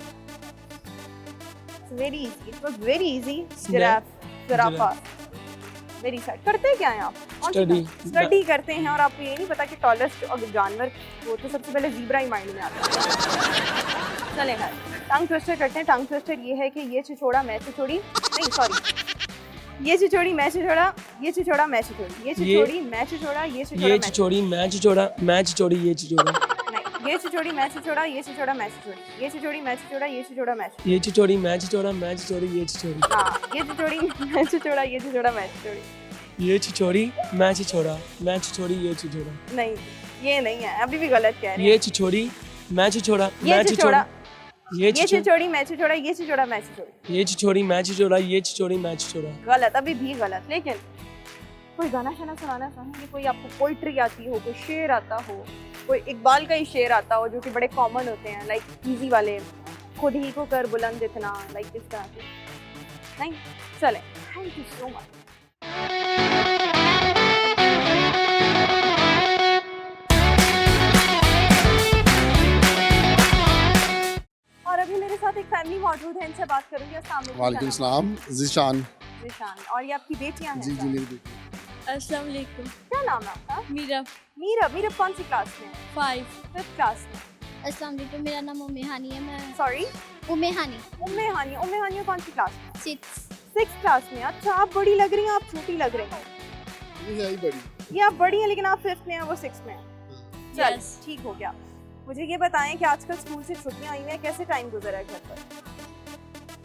Very easy, it was very easy. Giraffe, जिराफा। Very sad. करते क्या हैं आप? स्टडी। स्टडी करते हैं और आपको ये नहीं पता कि टॉलेस्ट जानवर वो तो सबसे पहले ज़ीब्रा ही माइंड में आता है। चलें खैर, टंग ट्विस्टर करते हैं। टंग ट्विस्टर ये है कि ये छिछोड़ा मैं छिछोड़ी, नहीं सॉरी, ये छिछोड़ी मैं छिछोड़ा, ये छिछोड़ा मैं छिछोड़ी, ये छिछोड़ी मैं छिछोड़ा, ये छिछोड़ा ये मैं चिचोड़ी मैं चिचोड़ा, मैं चिचोड़ी ये चिचोड़ा। नहीं, ये छिछोड़ी मैं छिछोड़ा, ये छिछोड़ा मैं छिछोड़ी, ये छिछोड़ी मैं छिछोड़ा, ये छिछोड़ा मैं छिछोड़ी। ये चिचोड़ी मैं चिचोड़ा, मैं चिचोड़ी ये चिचोड़ी। हाँ, ये छिछोड़ी मैं छिछोड़ा, ये छिछोड़ा मैं छिछोड़ी। ये चिचोड़ी मैं चिचोड़ा, मैं चिचोड़ी ये चिचोड़ा। नहीं, ये नहीं है, अभी भी गलत कह रहे हैं। ये चिचोड़ी मैं चिचोड़ा, ये मैं छिछोड़ा, चिचोड़ा। ये छिछोड़ी मैं छिछोड़ा, ये छिछोड़ा मैं छिछोड़ी। ये चिचोड़ी मैं चिचोड़ा, ये चिचोड़ी मैं चिचोड़ा। गलत, अभी भी गलत। लेकिन कोई गाना शाना सुनाना चाहेंगे? कोई आपको पोइट्री आती हो, कोई शेर आता हो, कोई इकबाल का ही शेर आता हो जो कि बड़े कॉमन होते हैं, लाइक इजी वाले, खुद ही को कर बुलंद इतना, लाइक इस तरह के। नहीं, चले। Thank you so much. और अभी मेरे साथ एक फैमिली मौजूद है, इनसे बात करूंगी। अस्सलाम वालेकुम। वालेकुम सलाम। ज़ीशान। ज़ीशान। और ये आपकी बेटियां हैं? जी जी मेरी बेटी। अस्सलाम वालेकुम। क्या नाम है आपका? मीरा। मीरब। मीरब कौन सी क्लास में? 5। 5th क्लास में। अस्सलाम वालेकुम, मेरा नाम उम्मे हानी है। मैं सॉरी, उम्मे हानी उम्मे हानिया। उम्मे हानिया कौन सी क्लास में? 6। क्लास में। अच्छा, आप बड़ी लग रही हैं, आप छोटी लग रही हैं। ये है ही बड़ी। ये आप बड़ी हैं लेकिन आप 5th में हैं, वो 6th में हैं। चल, Yes. ठीक हो गया। मुझे ये बताएं कि आजकल स्कूल से छुट्टियां आई हैं, कैसे टाइम गुजरा है घर पर?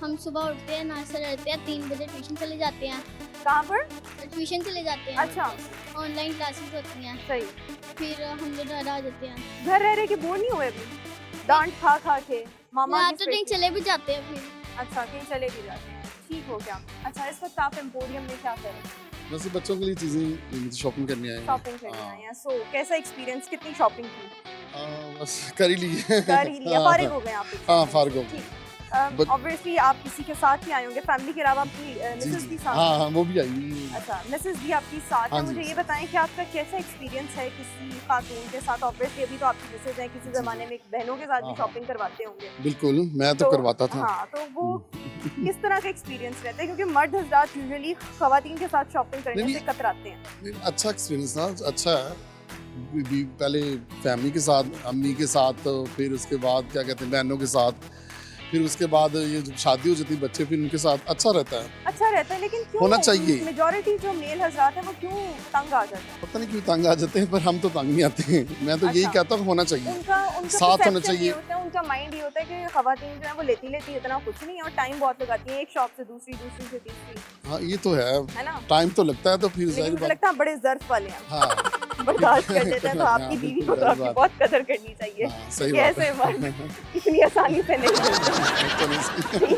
हम सुबह उठते हैं, नाश्ता करते हैं, 3 बजे ट्यूशन चले जाते हैं। कहाँ पर? ट्यूशन चले जाते हैं। अच्छा। ऑनलाइन क्लासेस होती हैं। सही। फिर हम लोग घर आ जाते हैं। घर रह रहे के बोर नहीं हुए अभी? डांट खा खा के मामा की आफ्टर कहीं स्पेशल- चले भी जाते हैं फिर। अच्छा, कहीं चले भी जाते हैं। ठीक हो गया। अच्छा, इस वक्त आप एम्पोरियम में क्या कर रहे हैं? वैसे बच्चों के लिए चीज़ें शॉपिंग करने आए हैं। शॉपिंग करने हाँ। आए हैं। सो कैसा एक्सपीरियंस, कितनी शॉपिंग की? बस कर ही ली है। कर ही लिया, हाँ, फारिग हो गए आप? हाँ, फारिग हो गए। ठीक। But- ऑब्वियसली आप किसी के साथ ही आए होंगे, फैमिली के अलावा आपकी जी मिसेस जी भी साथ? हाँ हाँ वो भी आई हुई है। अच्छा, मिसेस भी आपकी साथ है। हाँ जी। मुझे ये बताएं कि आपका कैसा एक्सपीरियंस है किसी खातून के साथ? ऑब्वियसली अभी तो आपकी मिसेस हैं, किसी ज़माने में बहनों के साथ भी हाँ। शॉपिंग करवाते होंगे। बिल्कुल, मैं तो करवाता था। हाँ, तो वो किस तरह का एक्सपीरियंस रहता है? क्योंकि मर्द हज़रात यूजुअली खवातीन के साथ शॉपिंग करने नहीं, से कतराते हैं। अच्छा एक्सपीरियंस था, अच्छा है। पहले फैमिली के साथ, अम्मी के साथ, फिर उसके बाद क्या कहते हैं बहनों के साथ, फिर उसके बाद ये जब शादी हो जाती है बच्चे, फिर उनके साथ अच्छा रहता है। अच्छा रहता है, लेकिन क्यों होना चाहिए। मेजॉरिटी जो मेल हज़रात हैं वो क्यों तंग आ जाते हैं? पता नहीं क्यों तंग आ जाते हैं, पर हम तो तंग नहीं आते हैं। मैं तो यही अच्छा। कहता हूँ होना चाहिए। उनका साथ होना perception चाहिए। ये होता है, उनका माइंड ये होता है कि खवातीन जो है वो लेती इतना कुछ नहीं है और टाइम बहुत लगाती है, एक शॉप से दूसरी, दूसरी से तीसरी, हाँ ये तो है है ना? टाइम तो लगता है, तो फिर लेकिन जाहिर मुझे बात। लगता है आप बड़े ज़र्फ वाले हैं, हाँ बर्दाश्त कर लेते हैं। तो आपकी हाँ, बीवी को बिल्कुल, तो आपकी बात। बहुत कदर करनी चाहिए हाँ, सही कि बात ऐसे मर्द इतनी आसानी से नहीं मिलते।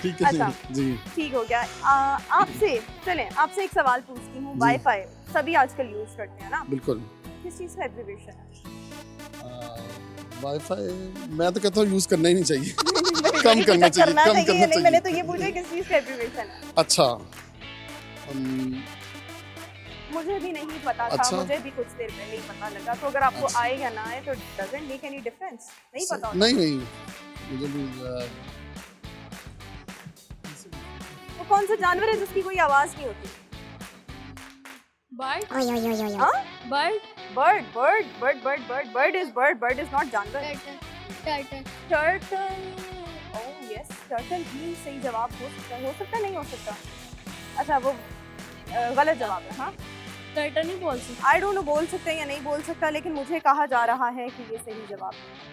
ठीक है अच्छा। जी। ठीक हो गया। आपसे चलें, आपसे एक सवाल पूछती हूँ। जी। वाईफाई सभी आजकल यूज करते हैं ना? बिल्कुल। किस चीज़ का एग्रीवेशन है? वाईफाई मैं तो कहता हूँ यूज करना ही नहीं चाहिए। कम करना चाहिए, कम करना नहीं, मैंने तो चाहिए। ये पूछा किस चीज़ का एग्रीवेशन है। अच्छा मुझे भी नहीं पता था, अच्छा। मुझे भी कुछ देर पहले ही पता लगा। तो अगर आपको अच्छा। आए या ना आए तो डजंट मेक एनी डिफरेंस, नहीं पता होता। नहीं नहीं मुझे भी वो कौन सा जानवर है जिसकी कोई आवाज नहीं होती? बर्ड। हाँ? Bird. Bird bird bird bird bird bird is bird, bird is not जानवर। Turtle. Turtle. Oh yes, turtle भी सही जवाब हो सकता है। हो सकता है, नहीं हो सकता? अच्छा, वो गलत जवाब है। हाँ, टर्टल नहीं बोल सकते। आई डोंट नो बोल सकते हैं या नहीं बोल सकता, लेकिन मुझे कहा जा रहा है कि ये सही जवाब है।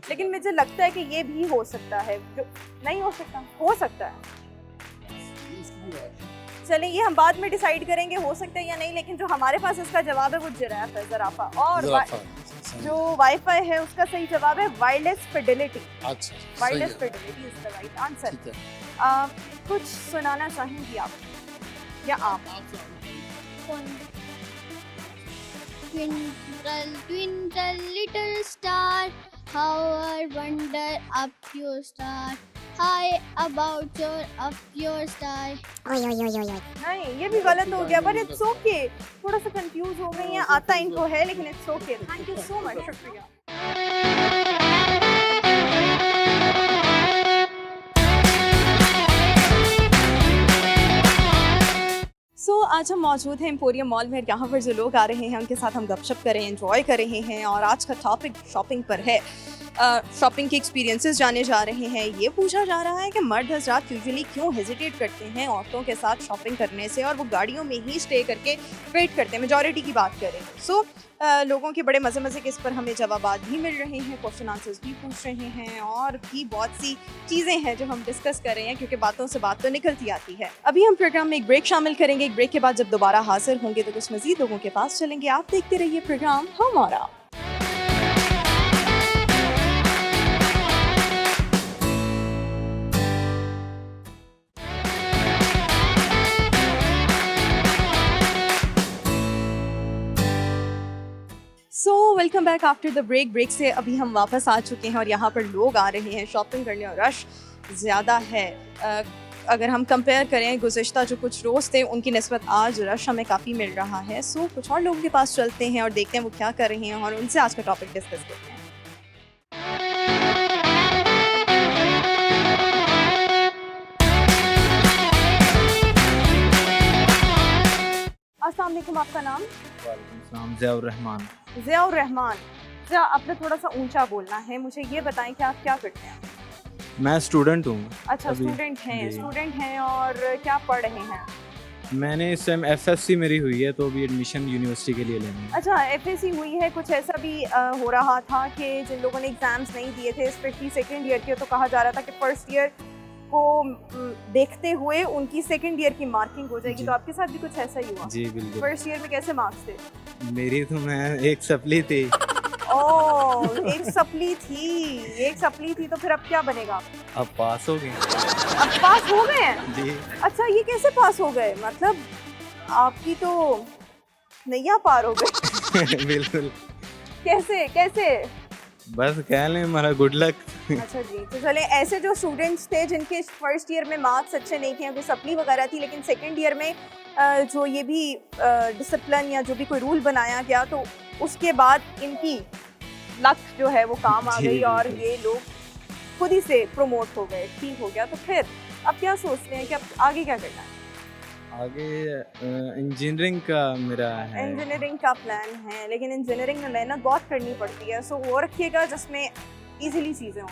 लेकिन मुझे लगता है कि ये भी हो सकता है। जो नहीं हो सकता, हो सकता है। चलें ये हम बाद में डिसाइड करेंगे हो सकता है या नहीं, लेकिन जो हमारे पास इसका जवाब है वो जिराफ है, ज़राफ़ा। और जो वाईफाई है उसका सही जवाब है वायरलेस फिडेलिटी। अच्छा, wireless Fidelity is the right answer. कुछ सुनाना चाहेंगी आप या आप? Twinkle, twinkle, little star, how I wonder up your star, high about your sky. नहीं ये भी गलत हो गया, बट इट्स ओके। थोड़ा सा कंफ्यूज हो गई हैं, आता इनको है लेकिन it's okay. Thank you so much, शुक्रिया। आज हम मौजूद हैं एम्पोरियम मॉल में। यहाँ पर जो लोग आ रहे हैं उनके साथ हम गपशप कर रहे हैं, एंजॉय कर रहे हैं, और आज का टॉपिक शॉपिंग पर है। शॉपिंग के एक्सपीरियंसेस जाने जा रहे हैं। ये पूछा जा रहा है कि मर्द हज़रात यूजुअली क्यों हेजिटेट करते हैं औरतों के साथ शॉपिंग करने से, और वो गाड़ियों में ही स्टे करके वेट करते हैं। मेजॉरिटी की बात करें सो लोगों के बड़े मज़े के इस पर हमें जवाबात भी मिल रहे हैं, क्वेश्चन आंसर्स भी पूछ रहे हैं, और भी बहुत सी चीज़ें हैं जो हम डिस्कस कर रहे हैं, क्योंकि बातों से बात तो निकलती आती है। अभी हम प्रोग्राम में एक ब्रेक शामिल करेंगे। एक ब्रेक के बाद जब दोबारा हाजिर होंगे तो कुछ मज़ीद लोगों के पास चलेंगे। आप देखते रहिए प्रोग्राम हमारा। Welcome back after the break से अभी हम वापस आ चुके हैं और यहाँ पर लोग आ रहे हैं शॉपिंग करने, और रश ज़्यादा है। अगर हम कंपेयर करें गुज़िश्ता जो कुछ रोज़ थे उनकी निस्बत आज रश हमें काफ़ी मिल रहा है। सो कुछ और लोगों के पास चलते हैं और देखते हैं वो क्या कर रहे हैं, और उनसे आज का टॉपिक डिस्कस करते हैं। अस्सलाम वालेकुम, आपका नाम? ज़ियाउर रहमान। ज़ियाउर रहमान। ज़रा आपने थोड़ा सा ऊंचा बोलना है। मुझे ये बताएं कि आप क्या करते हैं? मैं स्टूडेंट हूँ। अच्छा, स्टूडेंट हैं और क्या पढ़ रहे हैं? मैंने इस टाइम FSC मेरी हुई है, तो अभी एडमिशन यूनिवर्सिटी के लिए लेनी है। अच्छा, FSC हुई है। कुछ ऐसा भी हो रहा था कि जिन लोगों ने एग्ज़ाम्स नहीं दिए थे, स्पेशली सेकेंड ईयर के, तो कहा जा रहा था कि फर्स्ट ईयर को देखते हुए उनकी सेकंड ईयर की मार्किंग हो जाएगी, तो आपके साथ भी कुछ ऐसा ही हुआ? जी बिल्कुल। फर्स्ट ईयर में कैसे मार्क्स थे? मेरी तो मैं एक सप्ली थी। ओह, एक सप्ली थी तो फिर अब क्या बनेगा? अब पास हो गए। अब पास हो गए हैं? जी। अच्छा, ये कैसे पास हो गए? मतलब आपकी तो नैया पार हो गई। बिल्कुल। कैसे? बस कह लें हमारा गुड लक। अच्छा जी, तो चले ऐसे जो स्टूडेंट्स थे जिनके फर्स्ट ईयर में मार्क्स अच्छे नहीं थे, कोई सप्ली वगैरह थी, लेकिन सेकंड ईयर में जो ये भी डिसिप्लिन या जो भी कोई रूल बनाया गया, तो उसके बाद इनकी लक जो है वो काम आ गई और ये लोग खुद ही से प्रमोट हो गए, ठीक हो गया। तो फिर अब क्या सोचते हैं कि अब आगे क्या करना है? आगे इंजीनियरिंग का मेरा है। इंजीनियरिंग का प्लान है, लेकिन इंजीनियरिंग में मेहनत बहुत करनी पड़ती है। सो वो रखिएगा जिसमें इजीली चीज़ें हों।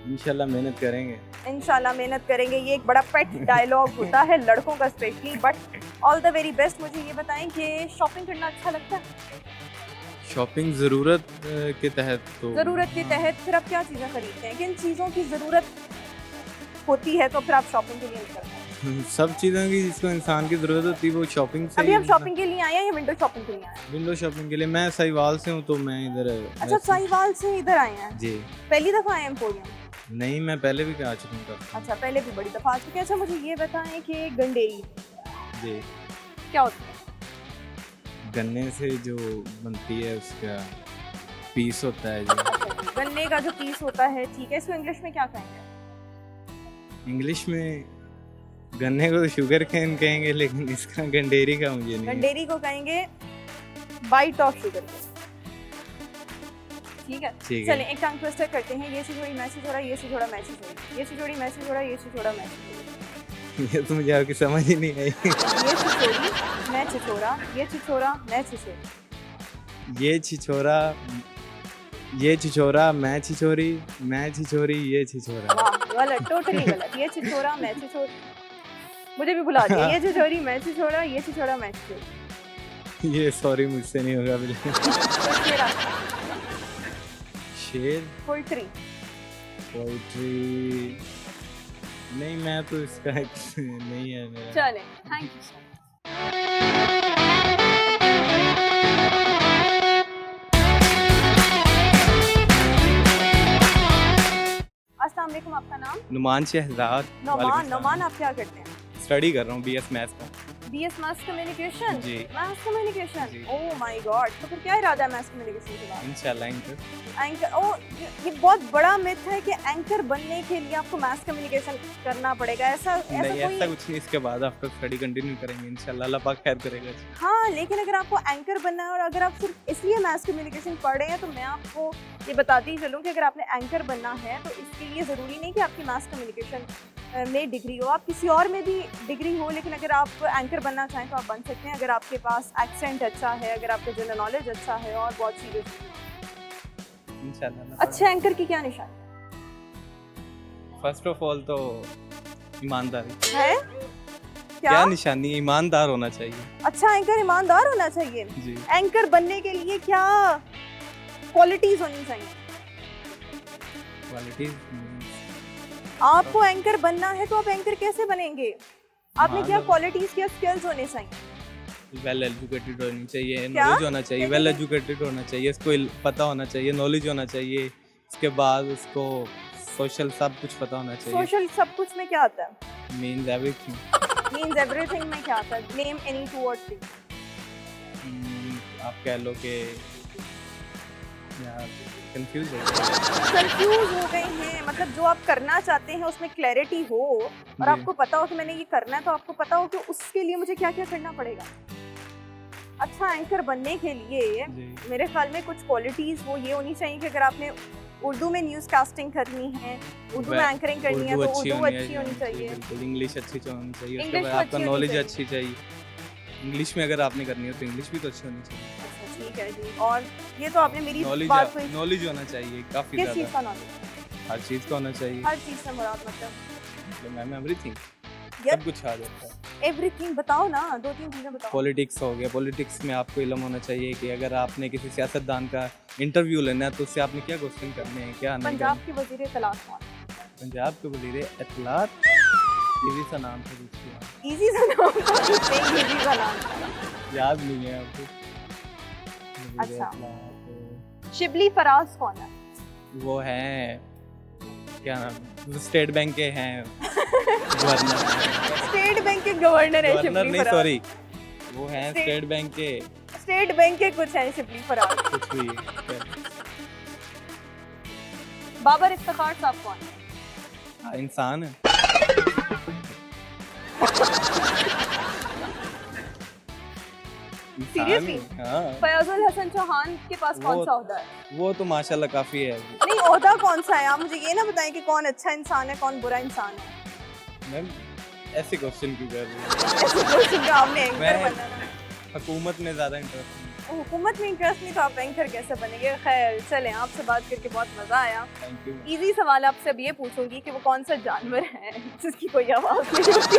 इंशाल्लाह मेहनत करेंगे। इंशाल्लाह मेहनत करेंगे। ये एक बड़ा पेट डायलॉग होता है लड़कों का specially, but all the very best. मुझे ये बताएं कि शॉपिंग करना अच्छा लगता है? शॉपिंग ज़रूरत के तहत तो ज़रूरत के तहत। फिर आप क्या चीज़ें खरीदते हैं? किन चीज़ों की ज़रूरत होती है तो फिर आप शॉपिंग के लिए निकलते हैं? सब चीज़ों की जिसको इंसान की ज़रूरत होती है वो शॉपिंग से। अभी आप शॉपिंग के लिए आए हैं या विंडो शॉपिंग के लिए आए हैं? विंडो शॉपिंग के लिए। मैं साहिवाल से हूँ, तो मैं इधर। अच्छा, साहिवाल से इधर आए हैं? जी। पहली दफ़ा आए हैं एम्पोरियम? नहीं, मैं पहले भी आ चुका हूँ। अच्छा, पहले भी बड़ी दफ़ा आ चुके हैं। अच्छा, मुझे ये बताएं कि गंडेरी जी क्या होता है? गन्ने से जो बनती है उसका पीस होता है जो। गन्ने का जो पीस होता है, ठीक है। इसको इंग्लिश में क्या कहेंगे? इंग्लिश में गन्ने को शुगर कैन कहेंगे, लेकिन इसका गंडेरी का मुझे नहीं। गंडेरी को कहेंगे बाइट ऑफ शुगर। ठीक है, चलें एक टंग ट्विस्टर करते हैं। ये छिछोड़ी मैं छिछोड़ा, ये छिछोड़ा मैं छिछोड़ी, ये छिछोड़ी मैं छिछोड़ा, ये छिछोड़ा मैं छिछोड़ी। ये तो मुझे आपकी समझ ही नहीं आई। ये छिछोड़ी मैं छिछोड़ा, ये छिछोड़ा मैं छिछोड़ी। ये छिछोरा मैं छिछोरी, मैं छिछोरी ये छिछोरा। वाह, गलत, टोटली गलत। ये छिछोरा मैं छिछोड़ी, मुझे भी भुला दिया। ये छिछोरी मैं छिछोड़ा, ये छिछोड़ा मैं छिछोड़ी। ये सॉरी मुझसे नहीं होगा बिल्कुल। शेर पोइट्री। नहीं मैं तो इसका नहीं है मेरा। चले, थैंक यू सो मच। अस्सलाम वालेकुम, आपका नाम? नुमान शहजाद। नोमान आप क्या करते हैं? स्टडी कर रहा हूँ BS मैथ्स का। BS mass communication. जी। मास कम्युनिकेशन, जी। Oh my god. तो फिर क्या इरादा है मास कम्युनिकेशन के बाद? इंशाल्लाह इनका एंकर, ओ ये बहुत बड़ा मिथ है कि एंकर बनने के लिए आपको मास कम्युनिकेशन करना पड़ेगा, ऐसा नहीं, ऐसा कोई? कुछ नहीं। इसके बाद आफ्टर स्टडी कंटिन्यू करेंगे इंशाल्लाह, अल्लाह पाक खैर करेगा। हाँ, लेकिन अगर आपको एंकर बनना है और अगर आप सिर्फ इसलिए मास कम्युनिकेशन पढ़ रहे हैं तो मैं आपको ये बताती चलूँ कि अगर आपने एंकर बनना है तो इसके लिए ज़रूरी नहीं कि आपकी मास कम्युनिकेशन में डिग्री हो, आप किसी और में भी डिग्री हो, लेकिन अगर आप एंकर बनना चाहें तो आप बन सकते हैं अगर आपके पास एक्सेंट अच्छा है, अगर आपका जनरल नॉलेज अच्छा है और बहुत चीज़ें। इंशाल्लाह अच्छे एंकर की क्या निशानी फर्स्ट ऑफ ऑल तो ईमानदारी है? क्या निशानी? ईमानदार होना चाहिए अच्छा एंकर ईमानदार होना चाहिए। जी। एंकर बनने के लिए क्या क्वालिटीज होनी चाहिए? क्वालिटीज आपको एंकर बनना है तो आप एंकर कैसे बनेंगे? आपने क्या हाँ, क्वालिटीज, क्या स्किल्स होने चाहिए? वेल एजुकेटेड होनी चाहिए, क्या? नॉलेज होना चाहिए, क्या वेल कहते एजुकेटेड होना चाहिए, इसको पता होना चाहिए, नॉलेज होना चाहिए। इसके बाद उसको सोशल सब कुछ पता होना चाहिए। सोशल सब कुछ में क्या आता है? Means everything. मीन्स एवरीथिंग में क्या आता है? नेम एनी 2 और 3। आप कह लो कि यार कंफ्यूज हो कंफ्यूज हो गए हैं, मतलब जो आप करना चाहते हैं उसमें क्लैरिटी हो और जी। आपको पता हो कि मैंने ये करना है, तो आपको पता हो कि उसके लिए मुझे क्या क्या करना पड़ेगा। अच्छा एंकर बनने के लिए जी। मेरे ख्याल में कुछ क्वालिटीज़ वो ये होनी चाहिए कि अगर आपने उर्दू में न्यूज़ कास्टिंग करनी है, उर्दू में एंकरिंग करनी है, तो उर्दू अच्छी होनी चाहिए, बिल्कुल इंग्लिश अच्छी होनी चाहिए, उसके English बाद तो आपका अच्छी होनी नॉलेज चाहिए। अच्छी चाहिए। इंग्लिश में अगर आपने करनी हो तो इंग्लिश भी तो अच्छी होनी चाहिए। अच्छा ठीक है जी। और ये तो आपने मेरी बात हुई, नॉलेज होना चाहिए काफ़ी किस चीज़ ज़्यादा, का नॉलेज? हर चीज़ का होना चाहिए। हर चीज़ से मुराद मतलब मैम एवरीथिंग, यार सब कुछ आ जाता है। एवरीथिंग बताओ ना, 2-3 चीज़ें बताओ। पॉलिटिक्स हो गया, पॉलिटिक्स में आपको इल्म होना चाहिए कि अगर आपने किसी सियासतदान का इंटरव्यू लेना है तो उससे आपने क्या क्वेश्चन करने हैं, क्या नहीं पंजाब करने। के वजीर तलाक कौन? पंजाब के वज़ीर इत्तलात, इजी सा नाम था जिसकी इजी सा नाम था, नहीं इजी सा नाम था। याद नहीं है आपको। वज़ीर अच्छा। इत्तलात, शिबली फराज कौन है? वो हैं क्या नाम, स्टेट बैंक के हैं गवर्नर। स्टेट बैंक के गवर्नर है गवर्नर शिबली नहीं फराज। सॉरी, वो हैं State- स्टेट बैंक के स्टेट बैंक के कुछ हैं शिबली फराज। कुछ भी है। बाबर इफ्तिखार साहब कौन है? इंसान है। इंसान Seriously? है, हाँ। फयाजुल हसन चौहान के पास कौन वो- सा ओहदा है? वो तो माशाल्लाह काफ़ी है। नहीं ओहदा कौन सा है? आप मुझे ये ना बताएं कि कौन अच्छा इंसान है, कौन बुरा इंसान है। मैम ऐसे क्वेश्चन क्यों कर रही है? ऐसे क्वेश्चन का आपने एंकर मैं- बनना है। हुकूमत में ज़्यादा इंटरेस्ट हुकूमत में इंटरेस्ट नहीं तो आप एंकर कैसे बनेंगे? खैर चलें, आपसे बात करके बहुत मज़ा आया। Thank you. इजी सवाल आपसे अब ये पूछूंगी कि वो कौन सा जानवर है जिसकी कोई आवाज़ नहीं होती?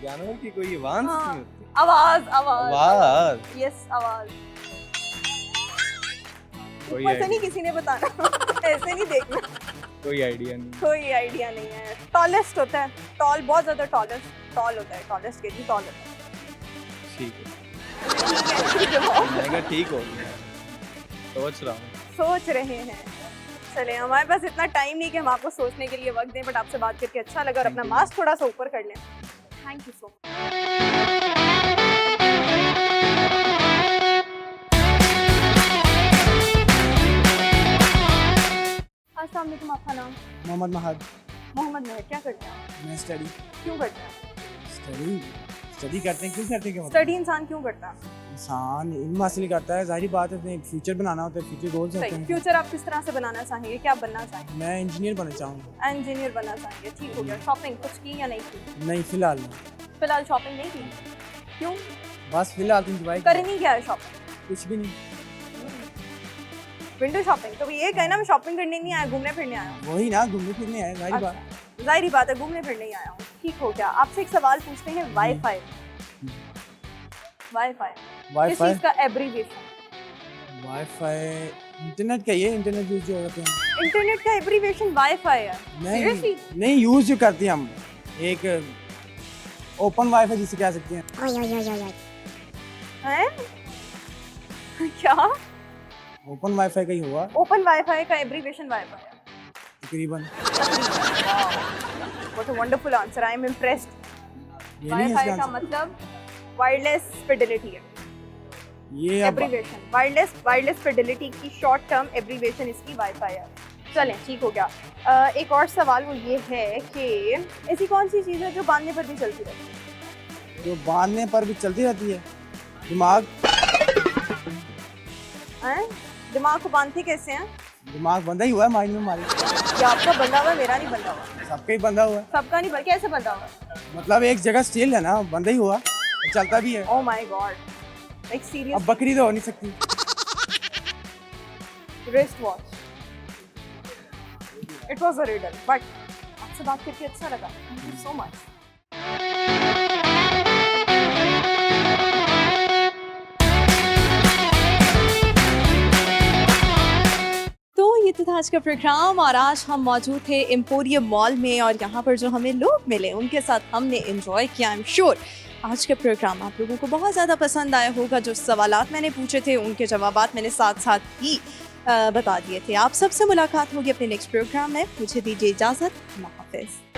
जानवर की कोई आवाज़ हाँ। नहीं होती। आवाज़ आवाज़ आवाज़ यस आवाज़। कोई ऊपर से नहीं आइडिया किसी ने बताना ऐसे नहीं देखना, कोई आइडिया नहीं। कोई आइडिया नहीं है। टॉलेस्ट होता है, टॉल बहुत ज़्यादा टॉल होता है, टॉलेस्ट के लिए टॉल होता है। ठीक है, ठीक है जवाब मैंने कहा ठीक हो गया, सोच रहा हूँ। सोच रहे हैं। चलें, हमारे पास इतना टाइम नहीं कि हम आपको सोचने के लिए वक्त दें, बट आपसे बात करके अच्छा लगा और Thank अपना you. मास्क थोड़ा सा ऊपर कर लें। Thank you so much. अस्सलाम वालेकुम, आपका नाम? मोहम्मद महद। मोहम्मद महर। क्या करते हैं आप? मैं स्टडी क्यों करते हैं? स्टडी करते हैं, क्यों करते हैं, क्या मतलब? स्टडी इंसान क्यों करता है? इंसान इल्म हासिल करता है, जाहिर बात है, अपने फ्यूचर बनाना होता है, फ्यूचर गोल्स होते सही। हैं। फ्यूचर आप किस तरह से बनाना चाहेंगे? क्या बनना चाहेंगे? मैं इंजीनियर बनना चाहूँगा। इंजीनियर बनना चाहेंगे, ठीक हो गया। शॉपिंग कुछ की या नहीं की? नहीं, फिलहाल नहीं। फिलहाल शॉपिंग नहीं की, क्यों? बस फिलहाल इंजॉय करनी क्या है शॉपिंग? कुछ भी नहीं। Window shopping. तो ये कहना मैं शॉपिंग करने नहीं आया, घूमने फिरने आया हूँ। वही ना, घूमने फिरने आए, जाहिर बात। अच्छा, जाहिर बात है घूमने फिरने ही आया हूँ। ठीक हो गया। आपसे एक सवाल पूछते हैं, वाईफाई। वाईफाई किस वाईफाई चीज़ का एब्रीविएशन? वाईफाई इंटरनेट का ये इंटरनेट यूज जो करते हैं इंटरनेट का एब्रीविएशन वाईफाई है। Seriously? नहीं नहीं यूज जो करते हैं हम एक ओपन वाईफाई जिसे कह सकते हैं हैं? क्या? ओपन वाईफाई का ही हुआ ओपन वाईफाई का एब्रीविएशन वाईफाई है। तकरीबन What a wonderful answer. I am impressed. ये नहीं है वाईफाई इसका का आंसर। मतलब वायरलेस फिडेलिटी है। ये अब एब्रीविएशन वायरलेस फिडेलिटी की शॉर्ट टर्म एब्रीविएशन इसकी वाईफाई है। चलें ठीक हो गया। एक और सवाल वो ये है कि ऐसी कौन सी चीज़ है जो बांधने पर भी चलती रहती है? जो बांधने पर भी चलती रहती है दिमाग हैं? दिमाग को बांधते कैसे हैं? दिमाग बंधा ही हुआ है माइंड में हमारे ये आपका बंधा हुआ है, मेरा नहीं बंधा हुआ। सबका ही बंधा हुआ है सबका नहीं कैसे बंधा हुआ? मतलब एक जगह स्टिल है ना बंधा ही हुआ चलता भी है ओह माय गॉड, लाइक अब सीरियस। बकरी तो हो नहीं सकती wrist watch. It was a riddle but आपसे बात करके अच्छा लगा। Thank you so much. तो ये तो था आज का प्रोग्राम और आज हम मौजूद थे एम्पोरियम मॉल में और यहाँ पर जो हमें लोग मिले उनके साथ हमने एंजॉय किया। आई एम श्योर आज का प्रोग्राम आप लोगों को बहुत ज़्यादा पसंद आया होगा। जो सवालात मैंने पूछे थे उनके जवाबात मैंने साथ साथ ही बता दिए थे। आप सबसे मुलाकात होगी अपने नेक्स्ट प्रोग्राम में। मुझे दीजिए इजाज़त। अल्लाह हाफ़िज़।